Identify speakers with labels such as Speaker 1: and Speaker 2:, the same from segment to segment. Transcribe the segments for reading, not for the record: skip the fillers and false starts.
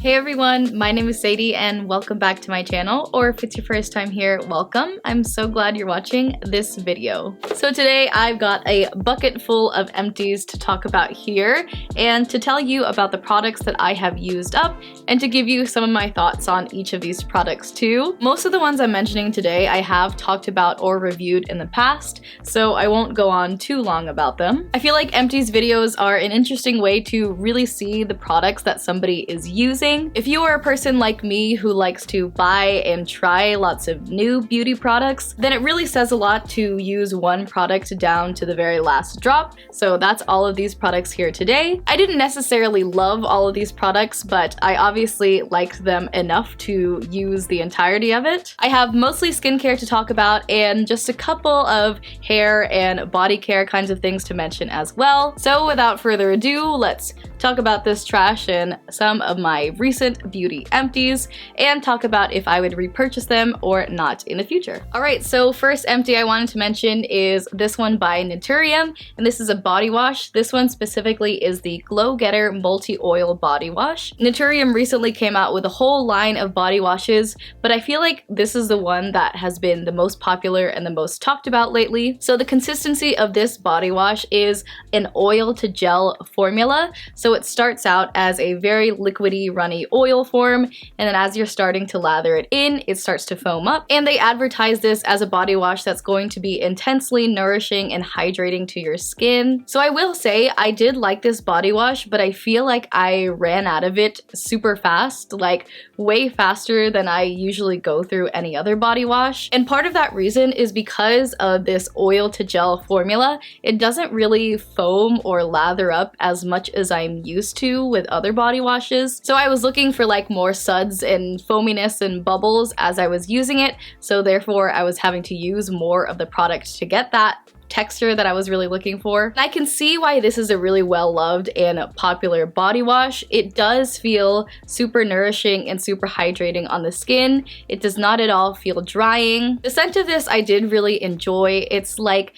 Speaker 1: Hey everyone, my name is Sadie and welcome back to my channel, or if it's your first time here, welcome. I'm so glad you're watching this video. So today I've got a bucket full of empties to talk about here and to tell you about the products that I have used up and to give you some of my thoughts on each of these products too. Most of the ones I'm mentioning today I have talked about or reviewed in the past, so I won't go on too long about them. I feel like empties videos are an interesting way to really see the products that somebody is using. If you are a person like me who likes to buy and try lots of new beauty products, then it really says a lot to use one product down to the very last drop. So that's all of these products here today. I didn't necessarily love all of these products, but I obviously liked them enough to use the entirety of it. I have mostly skincare to talk about and just a couple of hair and body care kinds of things to mention as well. So without further ado, let's talk about this trash and some of my recent beauty empties and talk about if I would repurchase them or not in the future. Alright, so first empty I wanted to mention is this one by Naturium, and this is a body wash. This one specifically is the Glow Getter Multi-Oil Body Wash. Naturium recently came out with a whole line of body washes, but I feel like this is the one that has been the most popular and the most talked about lately. So the consistency of this body wash is an oil to gel formula. So it starts out as a very liquidy, runny oil form, and then as you're starting to lather it in, it starts to foam up. And they advertise this as a body wash that's going to be intensely nourishing and hydrating to your skin. So I will say I did like this body wash, but I feel like I ran out of it super fast, like way faster than I usually go through any other body wash. And part of that reason is because of this oil to gel formula. It doesn't really foam or lather up as much as I'm used to with other body washes. So I was looking for like more suds and foaminess and bubbles as I was using it, so therefore I was having to use more of the product to get that texture that I was really looking for. And I can see why this is a really well-loved and popular body wash. It does feel super nourishing and super hydrating on the skin. It does not at all feel drying. The scent of this I did really enjoy. It's like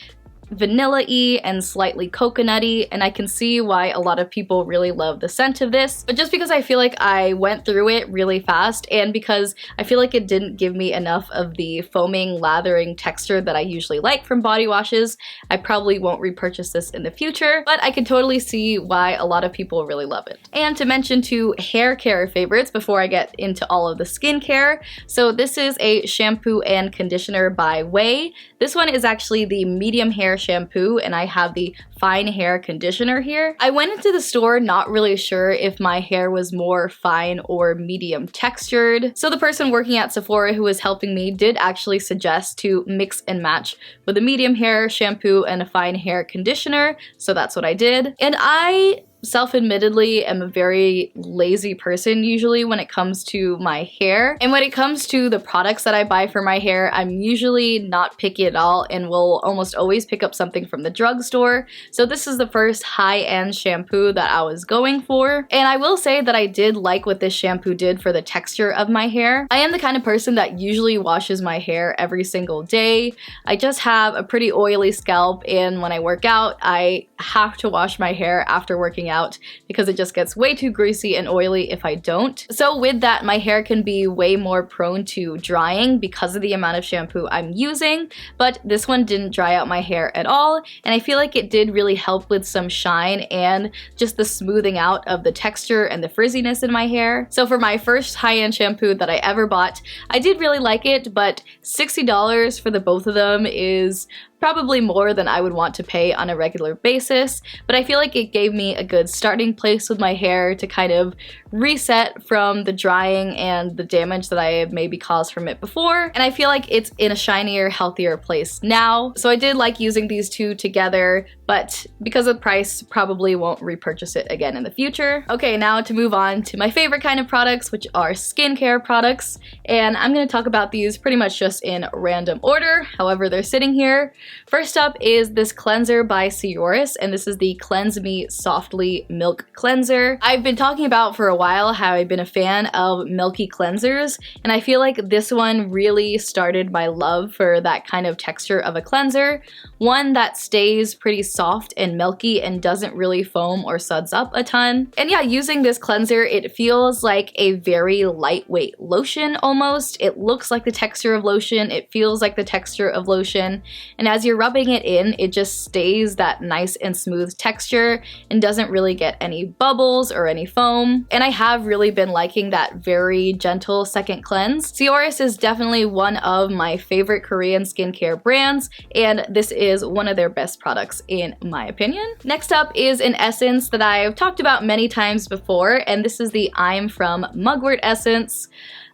Speaker 1: vanilla-y and slightly coconutty, and I can see why a lot of people really love the scent of this. But just because I feel like I went through it really fast and because I feel like it didn't give me enough of the foaming, lathering texture that I usually like from body washes, I probably won't repurchase this in the future, but I can totally see why a lot of people really love it. And to mention two hair care favorites before I get into all of the skincare, so this is a shampoo and conditioner by Ouai. This one is actually the medium hair shampoo, and I have the fine hair conditioner here. I went into the store not really sure if my hair was more fine or medium textured, so the person working at Sephora who was helping me did actually suggest to mix and match with a medium hair shampoo and a fine hair conditioner, so that's what I did. And I self-admittedly am a very lazy person usually when it comes to my hair, and when it comes to the products that I buy for my hair, I'm usually not picky at all and will almost always pick up something from the drugstore. So this is the first high-end shampoo that I was going for, and I will say that I did like what this shampoo did for the texture of my hair. I am the kind of person that usually washes my hair every single day. I just have a pretty oily scalp, and when I work out I have to wash my hair after working out because it just gets way too greasy and oily if I don't. So with that, my hair can be way more prone to drying because of the amount of shampoo I'm using, but this one didn't dry out my hair at all, and I feel like it did really help with some shine and just the smoothing out of the texture and the frizziness in my hair. So for my first high-end shampoo that I ever bought, I did really like it, but $60 for the both of them is probably more than I would want to pay on a regular basis, but I feel like it gave me a good starting place with my hair to kind of reset from the drying and the damage that I have maybe caused from it before, and I feel like it's in a shinier, healthier place now. So I did like using these two together, but because of price, probably won't repurchase it again in the future. Okay, now to move on to my favorite kind of products, which are skincare products, and I'm going to talk about these pretty much just in random order, however they're sitting here. First up is this cleanser by Sioris, and this is the Cleanse Me Softly Milk Cleanser. I've been talking about for a while how I've been a fan of milky cleansers, and I feel like this one really started my love for that kind of texture of a cleanser. one that stays pretty soft and milky and doesn't really foam or suds up a ton. And yeah, using this cleanser, it feels like a very lightweight lotion almost. It looks like the texture of lotion, it feels like the texture of lotion, and as you're rubbing it in, it just stays that nice and smooth texture and doesn't really get any bubbles or any foam. And I have really been liking that very gentle second cleanse. Sioris is definitely one of my favorite Korean skincare brands, and this is one of their best products in my opinion. Next up is an essence that I've talked about many times before, and this is the I'm From Mugwort essence.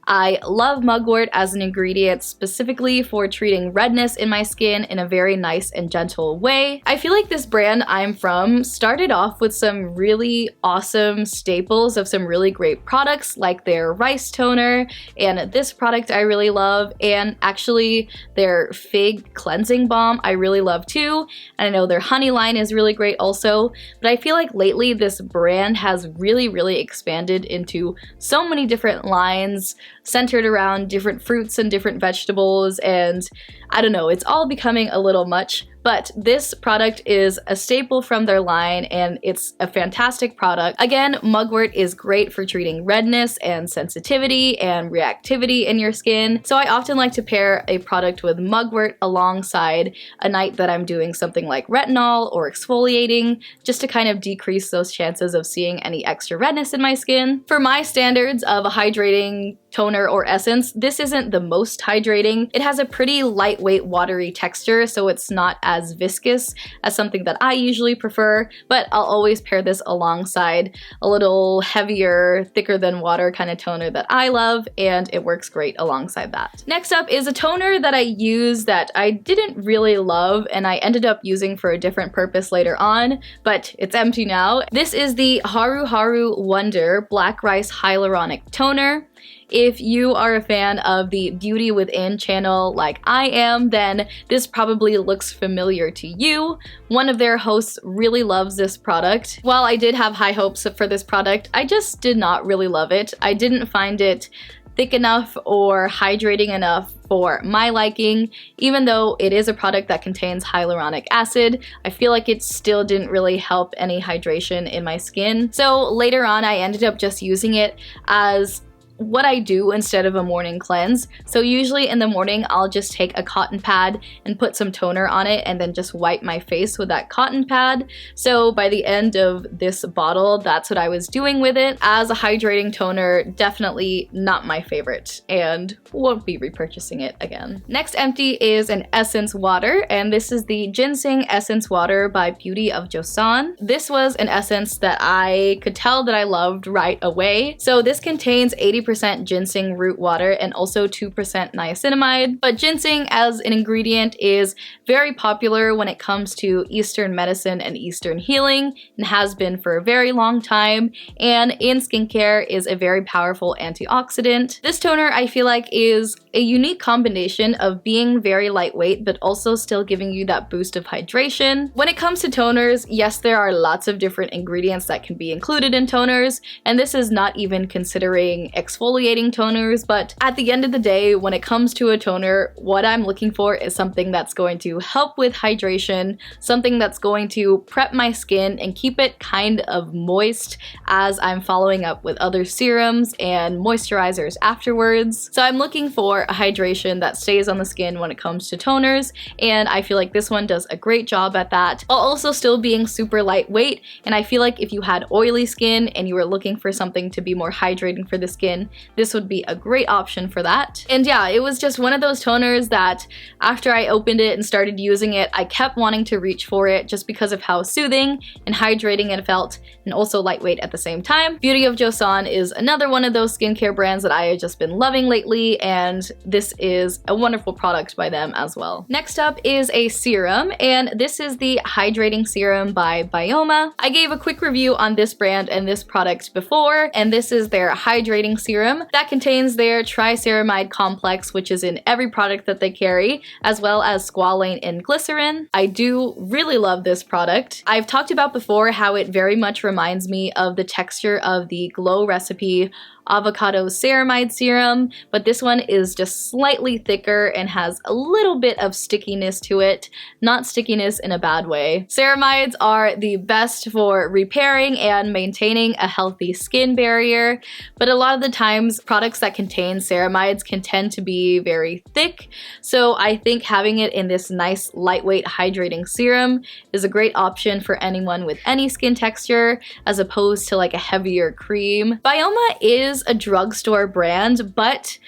Speaker 1: I love mugwort as an ingredient specifically for treating redness in my skin in a very nice and gentle way. I feel like this brand I'm From started off with some really awesome staples of some really great products like their rice toner, and this product I really love, and actually their fig cleansing balm I really love too. And I know their honey line is really great also, but I feel like lately this brand has really expanded into so many different lines centered around different fruits and different vegetables, and I don't know, it's all becoming a little much. But this product is a staple from their line, and it's a fantastic product. Again, mugwort is great for treating redness and sensitivity and reactivity in your skin. So I often like to pair a product with mugwort alongside a night that I'm doing something like retinol or exfoliating, just to kind of decrease those chances of seeing any extra redness in my skin. For my standards of a hydrating toner or essence, this isn't the most hydrating. It has a pretty lightweight, watery texture, so it's not as viscous as something that I usually prefer, but I'll always pair this alongside a little heavier, thicker than water kind of toner that I love, and it works great alongside that. Next up is a toner that I use that I didn't really love, and I ended up using for a different purpose later on, but it's empty now. This is the Haru Wonder Black Rice Hyaluronic Toner. If you are a fan of the Beauty Within channel like I am, then this probably looks familiar to you. One of their hosts really loves this product. While I did have high hopes for this product, I just did not really love it. I didn't find it thick enough or hydrating enough for my liking. Even though it is a product that contains hyaluronic acid, I feel like it still didn't really help any hydration in my skin. So later on, I ended up just using it as what I do instead of a morning cleanse. So usually in the morning, I'll just take a cotton pad and put some toner on it and then just wipe my face with that cotton pad. So by the end of this bottle, that's what I was doing with it. As a hydrating toner, definitely not my favorite, and won't be repurchasing it again. Next empty is an essence water, and this is the Ginseng Essence Water by Beauty of Joseon. This was an essence that I could tell that I loved right away. So this contains 80% ginseng root water and also 2% niacinamide. But ginseng as an ingredient is very popular when it comes to Eastern medicine and Eastern healing, and has been for a very long time, and in skincare is a very powerful antioxidant. This toner I feel like is a unique combination of being very lightweight but also still giving you that boost of hydration. When it comes to toners, yes, there are lots of different ingredients that can be included in toners, and this is not even considering exfoliating toners, but at the end of the day, when it comes to a toner, what I'm looking for is something that's going to help with hydration, something that's going to prep my skin and keep it kind of moist as I'm following up with other serums and moisturizers afterwards. So I'm looking for a hydration that stays on the skin when it comes to toners, and I feel like this one does a great job at that, while also still being super lightweight. And I feel like if you had oily skin and you were looking for something to be more hydrating for the skin, this would be a great option for that. And yeah, it was just one of those toners that after I opened it and started using it, I kept wanting to reach for it just because of how soothing and hydrating it felt, and also lightweight at the same time. Beauty of Joseon is another one of those skincare brands that I have just been loving lately, and this is a wonderful product by them as well. Next up is a serum, and this is the Hydrating Serum by Byoma. I gave a quick review on this brand and this product before, and this is their Hydrating Serum that contains their triceramide complex, which is in every product that they carry, as well as squalane and glycerin. I do really love this product. I've talked about before how it very much reminds me of the texture of the Glow Recipe avocado ceramide serum, but this one is just slightly thicker and has a little bit of stickiness to it, not stickiness in a bad way. Ceramides are the best for repairing and maintaining a healthy skin barrier, but a lot of the times products that contain ceramides can tend to be very thick, so I think having it in this nice lightweight hydrating serum is a great option for anyone with any skin texture as opposed to like a heavier cream. Byoma is a drugstore brand, but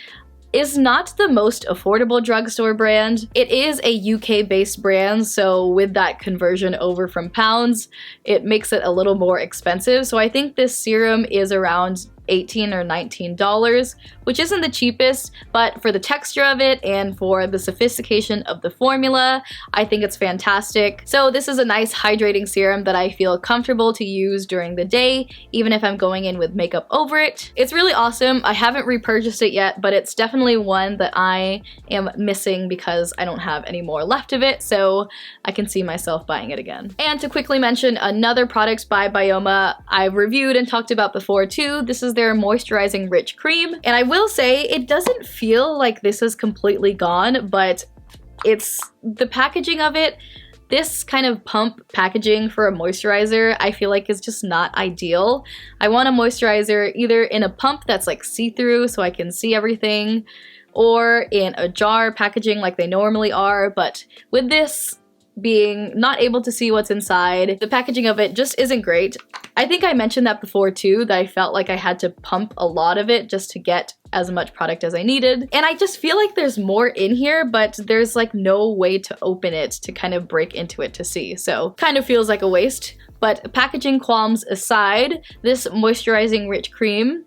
Speaker 1: is not the most affordable drugstore brand. It is a UK based brand, so with that conversion over from pounds, it makes it a little more expensive. So I think this serum is around $18 or $19, which isn't the cheapest, but for the texture of it and for the sophistication of the formula, I think it's fantastic. So this is a nice hydrating serum that I feel comfortable to use during the day, even if I'm going in with makeup over it. It's really awesome. I haven't repurchased it yet, but it's definitely one that I am missing because I don't have any more left of it, so I can see myself buying it again. And to quickly mention another product by Byoma I've reviewed and talked about before too, this is their moisturizing rich cream, and I will say it doesn't feel like this is completely gone, but it's the packaging of it. This kind of pump packaging for a moisturizer I feel like is just not ideal. I want a moisturizer either in a pump that's like see-through so I can see everything, or in a jar packaging like they normally are, but with this being not able to see what's inside, the packaging of it just isn't great. I think I mentioned that before too, that I felt like I had to pump a lot of it just to get as much product as I needed. And I just feel like there's more in here, but there's like no way to open it to kind of break into it to see. So kind of feels like a waste. But packaging qualms aside, this moisturizing rich cream,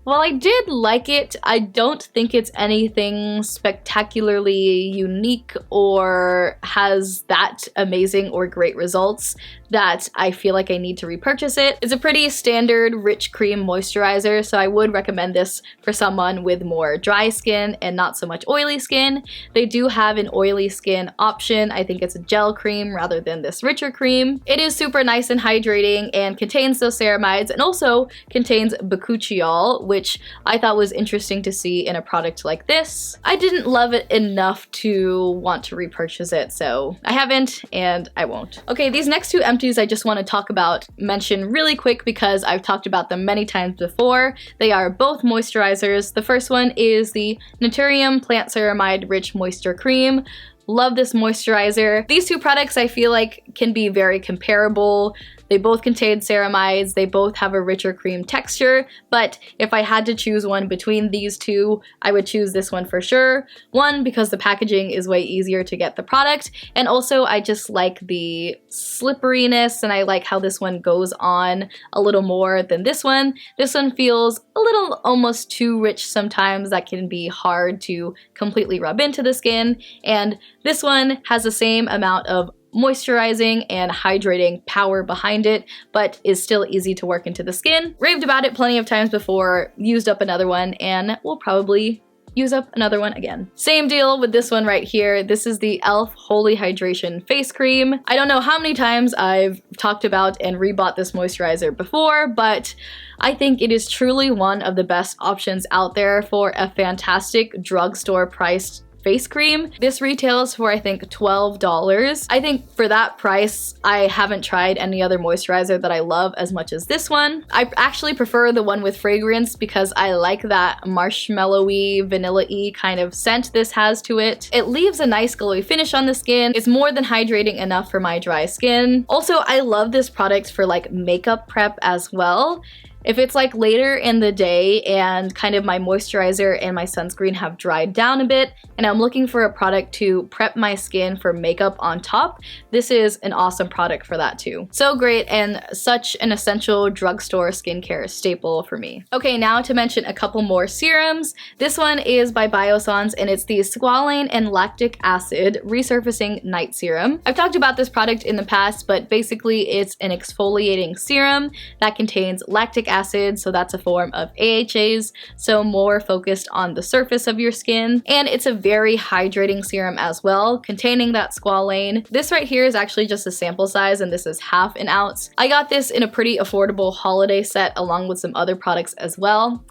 Speaker 1: while I did like it, I don't think it's anything spectacularly unique or has that amazing or great results that I feel like I need to repurchase it. It's a pretty standard rich cream moisturizer, so I would recommend this for someone with more dry skin and not so much oily skin. They do have an oily skin option. I think it's a gel cream rather than this richer cream. It is super nice and hydrating and contains those ceramides and also contains bakuchiol, which I thought was interesting to see in a product like this. I didn't love it enough to want to repurchase it, so I haven't and I won't. Okay, these next two empties I just want to mention really quick because I've talked about them many times before. They are both moisturizers. The first one is the Naturium Plant Ceramide Rich Moisture Cream. Love this moisturizer. These two products I feel like can be very comparable. They both contain ceramides, they both have a richer cream texture, but if I had to choose one between these two, I would choose this one for sure. One, because the packaging is way easier to get the product, and also I just like the slipperiness and I like how this one goes on a little more than this one. This one feels a little almost too rich sometimes. That can be hard to completely rub into the skin, and this one has the same amount of moisturizing and hydrating power behind it, but is still easy to work into the skin. Raved about it plenty of times before, used up another one, and will probably use up another one again. Same deal with this one right here. This is the e.l.f. Holy Hydration Face Cream. I don't know how many times I've talked about and rebought this moisturizer before, but I think it is truly one of the best options out there for a fantastic drugstore priced face cream. This retails for I think $12. I think for that price, I haven't tried any other moisturizer that I love as much as this one. I actually prefer the one with fragrance because I like that marshmallowy, vanilla-y kind of scent this has to it. It leaves a nice glowy finish on the skin. It's more than hydrating enough for my dry skin. Also, I love this product for like makeup prep as well. If it's like later in the day and kind of my moisturizer and my sunscreen have dried down a bit and I'm looking for a product to prep my skin for makeup on top, this is an awesome product for that too. So great and such an essential drugstore skincare staple for me. Okay, now to mention a couple more serums. This one is by Biossance and it's the Squalane and Lactic Acid Resurfacing Night Serum. I've talked about this product in the past, but basically it's an exfoliating serum that contains lactic acid, so that's a form of AHAs, so more focused on the surface of your skin. And it's a very hydrating serum as well, containing that squalane. This right here is actually just a sample size, and this is half an ounce. I got this in a pretty affordable holiday set along with some other products as well.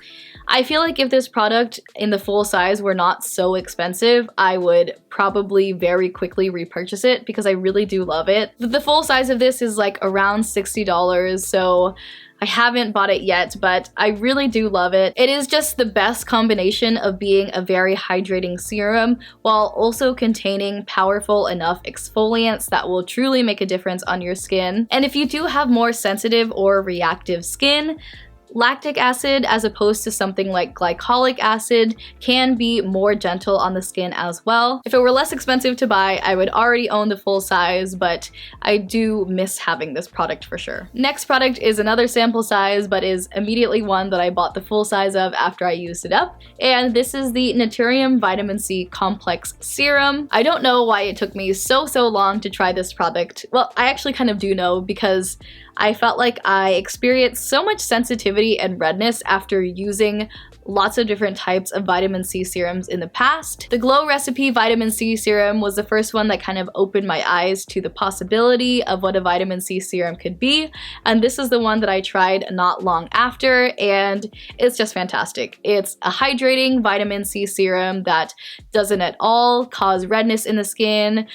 Speaker 1: I feel like if this product in the full size were not so expensive, I would probably very quickly repurchase it because I really do love it. The full size of this is like around $60, so I haven't bought it yet, but I really do love it. It is just the best combination of being a very hydrating serum while also containing powerful enough exfoliants that will truly make a difference on your skin. And if you do have more sensitive or reactive skin, lactic acid, as opposed to something like glycolic acid, can be more gentle on the skin as well. If it were less expensive to buy, I would already own the full size, but I do miss having this product for sure. Next product is another sample size, but is immediately one that I bought the full size of after I used it up, and this is the Naturium Vitamin C Complex Serum. I don't know why it took me so long to try this product. Well, I actually kind of do know, because I felt like I experienced so much sensitivity and redness after using lots of different types of vitamin C serums in the past. The Glow Recipe Vitamin C Serum was the first one that kind of opened my eyes to the possibility of what a vitamin C serum could be, and this is the one that I tried not long after, and it's just fantastic. It's a hydrating vitamin C serum that doesn't at all cause redness in the skin,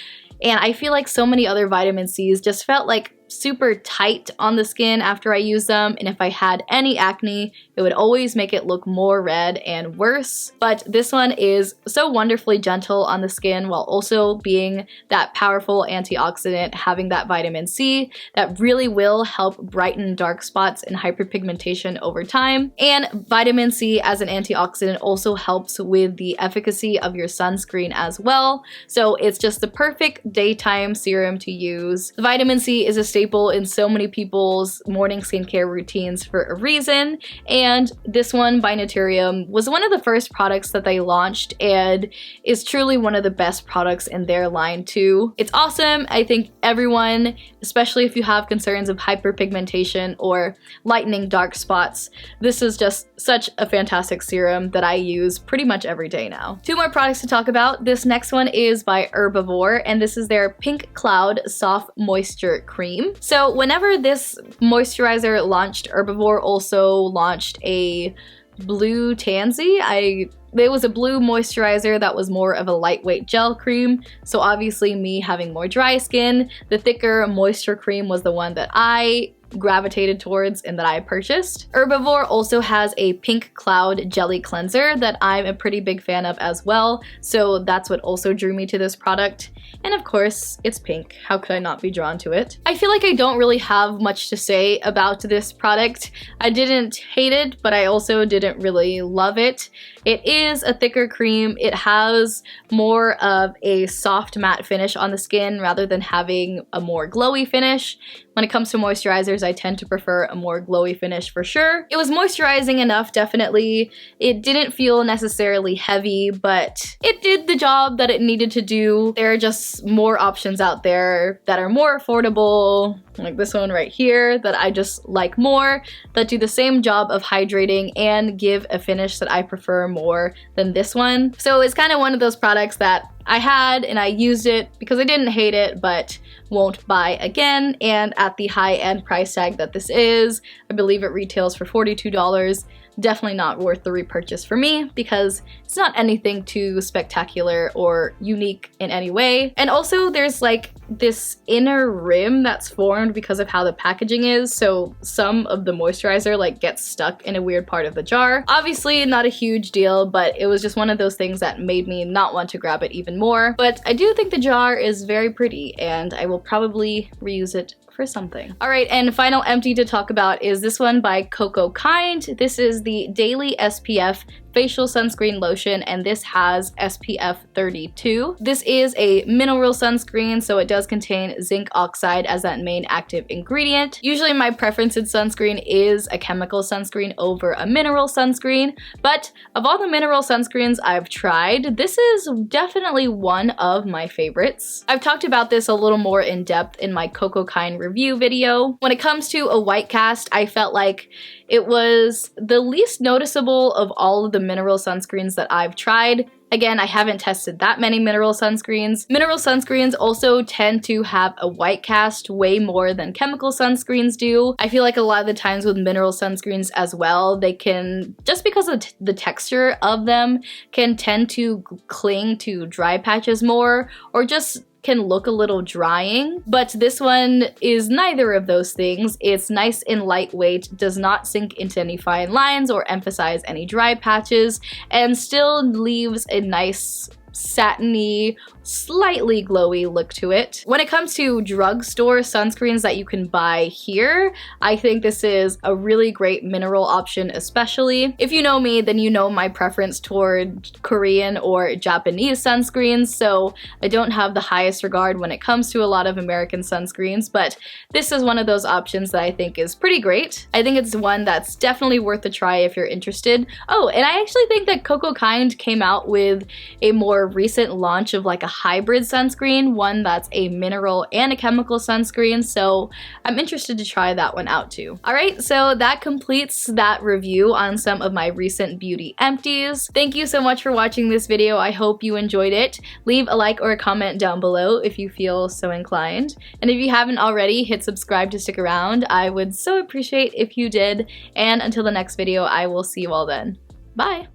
Speaker 1: and I feel like so many other vitamin Cs just felt like super tight on the skin after I used them, and if I had any acne, it would always make it look more red and worse. But this one is so wonderfully gentle on the skin while also being that powerful antioxidant, having that vitamin C that really will help brighten dark spots and hyperpigmentation over time. And vitamin C as an antioxidant also helps with the efficacy of your sunscreen as well, so it's just the perfect daytime serum to use. The vitamin C is a staple in so many people's morning skincare routines for a reason, and this one by Naturium was one of the first products that they launched and is truly one of the best products in their line too. It's awesome. I think everyone, especially if you have concerns of hyperpigmentation or lightening dark spots, this is just such a fantastic serum that I use pretty much every day now. Two more products to talk about. This next one is by Herbivore, and this is their Pink Cloud Soft Moisture Cream. So whenever this moisturizer launched, Herbivore also launched a blue tansy. It was a blue moisturizer that was more of a lightweight gel cream, so obviously me having more dry skin, the thicker moisture cream was the one that I gravitated towards and that I purchased. Herbivore also has a Pink Cloud Jelly Cleanser that I'm a pretty big fan of as well, so that's what also drew me to this product. And of course, it's pink. How could I not be drawn to it? I feel like I don't really have much to say about this product. I didn't hate it, but I also didn't really love it. It is a thicker cream. It has more of a soft matte finish on the skin rather than having a more glowy finish. When it comes to moisturizers, I tend to prefer a more glowy finish for sure. It was moisturizing enough, definitely. It didn't feel necessarily heavy, but it did the job that it needed to do. There are just more options out there that are more affordable, like this one right here, that I just like more, that do the same job of hydrating and give a finish that I prefer more than this one. So it's kind of one of those products that I had and I used it because I didn't hate it, but won't buy again. And at the high-end price tag that this is, I believe it retails for $42. Definitely not worth the repurchase for me because it's not anything too spectacular or unique in any way. And also there's like this inner rim that's formed because of how the packaging is, so some of the moisturizer like gets stuck in a weird part of the jar. Obviously not a huge deal, but it was just one of those things that made me not want to grab it even more. But I do think the jar is very pretty and I will probably reuse it for something. All right, and final empty to talk about is this one by Cocokind. This is the Daily SPF facial sunscreen lotion, and this has SPF 32. This is a mineral sunscreen, so it does contain zinc oxide as that main active ingredient. Usually my preference in sunscreen is a chemical sunscreen over a mineral sunscreen, but of all the mineral sunscreens I've tried, this is definitely one of my favorites. I've talked about this a little more in depth in my cocokind review video. When it comes to a white cast, I felt like it was the least noticeable of all of the mineral sunscreens that I've tried. Again, I haven't tested that many mineral sunscreens. Mineral sunscreens also tend to have a white cast way more than chemical sunscreens do. I feel like a lot of the times with mineral sunscreens as well, they can, just because of the texture of them, can tend to cling to dry patches more, or just can look a little drying, but this one is neither of those things. It's nice and lightweight, does not sink into any fine lines or emphasize any dry patches, and still leaves a nice satiny, slightly glowy look to it. When it comes to drugstore sunscreens that you can buy here, I think this is a really great mineral option, especially. If you know me, then you know my preference toward Korean or Japanese sunscreens, so I don't have the highest regard when it comes to a lot of American sunscreens, but this is one of those options that I think is pretty great. I think it's one that's definitely worth a try if you're interested. Oh, and I actually think that cocokind came out with a more recent launch of like a hybrid sunscreen, one that's a mineral and a chemical sunscreen, so I'm interested to try that one out too. Alright, so that completes that review on some of my recent beauty empties. Thank you so much for watching this video. I hope you enjoyed it. Leave a like or a comment down below if you feel so inclined. And if you haven't already, hit subscribe to stick around. I would so appreciate if you did. And until the next video, I will see you all then. Bye!